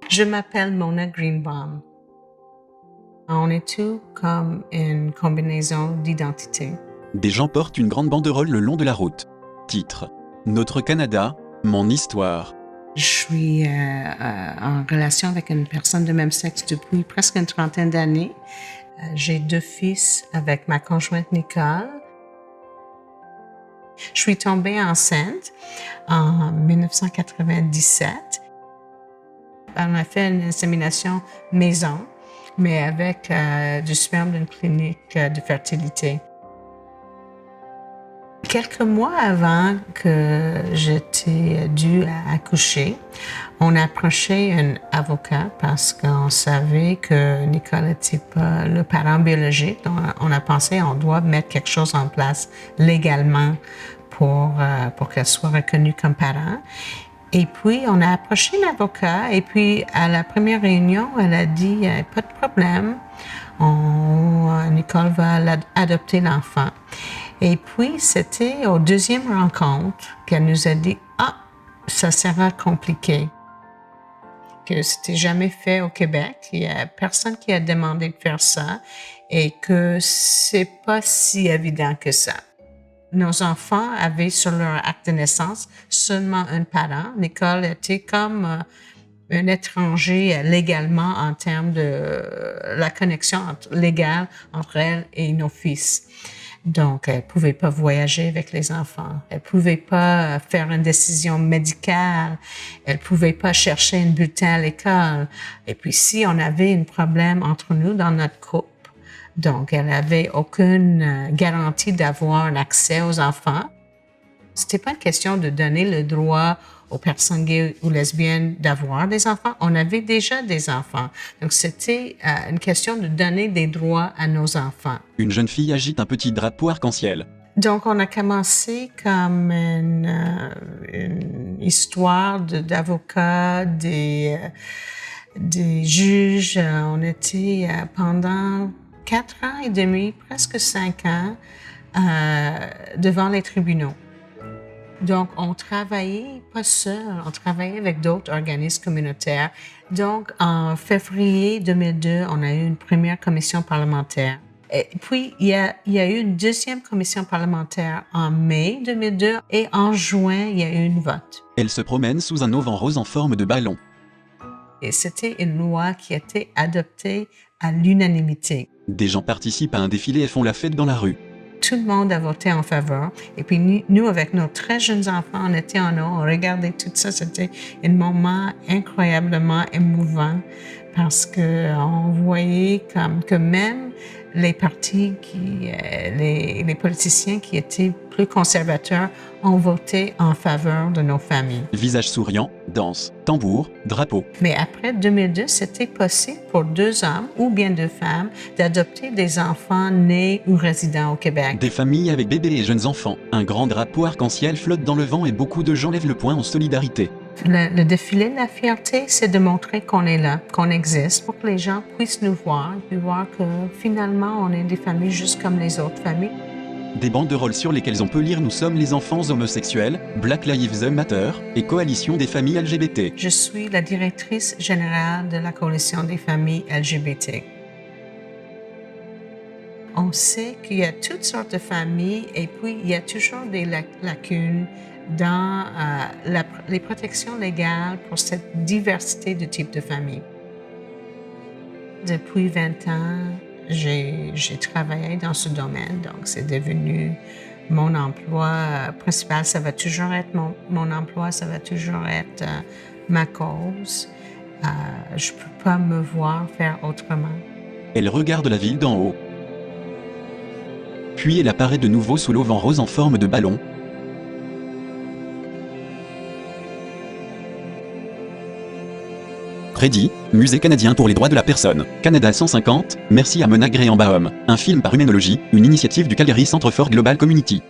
Je m'appelle Mona Greenbaum. On est tout comme une combinaison d'identités. Des gens portent une grande banderole le long de la route. Titre: Notre Canada, mon histoire. Je suis en relation avec une personne de même sexe depuis presque une trentaine d'années. J'ai 2 fils avec ma conjointe Nicole. Je suis tombée enceinte en 1997. On a fait une insémination maison, mais avec du sperme d'une clinique de fertilité. Quelques mois avant que j'étais due à accoucher, on a approché un avocat parce qu'on savait que Nicole n'était pas le parent biologique. Donc, on a pensé qu'on doit mettre quelque chose en place légalement pour qu'elle soit reconnue comme parent. Et puis, on a approché l'avocat et puis à la première réunion, elle a dit « Pas de problème, Nicole va adopter l'enfant ». Et puis, c'était au deuxième rencontre qu'elle nous a dit « Ah, ça sera compliqué ». Que c'était jamais fait au Québec. Il y a personne qui a demandé de faire ça et que c'est pas si évident que ça. Nos enfants avaient sur leur acte de naissance seulement un parent. Nicole était comme un étranger légalement en termes de la connexion légale entre elle et nos fils. Donc, elle pouvait pas voyager avec les enfants. Elle pouvait pas faire une décision médicale. Elle pouvait pas chercher un bulletin à l'école. Et puis, si on avait un problème entre nous dans notre couple, donc, elle avait aucune garantie d'avoir un accès aux enfants. C'était pas une question de donner le droit aux personnes gays ou lesbiennes d'avoir des enfants. On avait déjà des enfants. Donc, c'était une question de donner des droits à nos enfants. Une jeune fille agite un petit drapeau arc-en-ciel. Donc, on a commencé comme une histoire d'avocats, des juges. On était pendant 4 ans et demi, presque 5 ans, devant les tribunaux. Donc, on travaillait pas seul, on travaillait avec d'autres organismes communautaires. Donc, en février 2002, on a eu une première commission parlementaire. Et puis, il y a eu une deuxième commission parlementaire en mai 2002 et en juin, il y a eu une vote. Elle se promène sous un auvent rose en forme de ballon. Et c'était une loi qui a été adoptée à l'unanimité. Des gens participent à un défilé et font la fête dans la rue. Tout le monde a voté en faveur. Et puis nous, avec nos très jeunes enfants, on était en haut, on regardait tout ça. C'était un moment incroyablement émouvant parce qu'on voyait comme que même les partis, les politiciens qui étaient plus conservateurs ont voté en faveur de nos familles. Visage souriant, danse, tambour, drapeau. Mais après 2002, c'était possible pour 2 hommes ou bien 2 femmes d'adopter des enfants nés ou résidents au Québec. Des familles avec bébés et jeunes enfants. Un grand drapeau arc-en-ciel flotte dans le vent et beaucoup de gens lèvent le poing en solidarité. Le défilé de la fierté, c'est de montrer qu'on est là, qu'on existe, pour que les gens puissent nous voir et voir que finalement, on est des familles juste comme les autres familles. Des banderoles sur lesquelles on peut lire « Nous sommes les enfants homosexuels »,« Black Lives Matter » et « Coalition des familles LGBT ». Je suis la directrice générale de la Coalition des familles LGBT. On sait qu'il y a toutes sortes de familles et puis il y a toujours des lacunes dans les protections légales pour cette diversité de types de familles. Depuis 20 ans, j'ai travaillé dans ce domaine, donc c'est devenu mon emploi principal. Ça va toujours être mon emploi, ça va toujours être ma cause. Je ne peux pas me voir faire autrement. Elle regarde la ville d'en haut. Puis elle apparaît de nouveau sous l'auvent rose en forme de ballon. Prédit, Musée canadien pour les droits de la personne, Canada 150, merci à Mona Greenbaum, un film par Humanologie, une initiative du Calgary Centre for Global Community.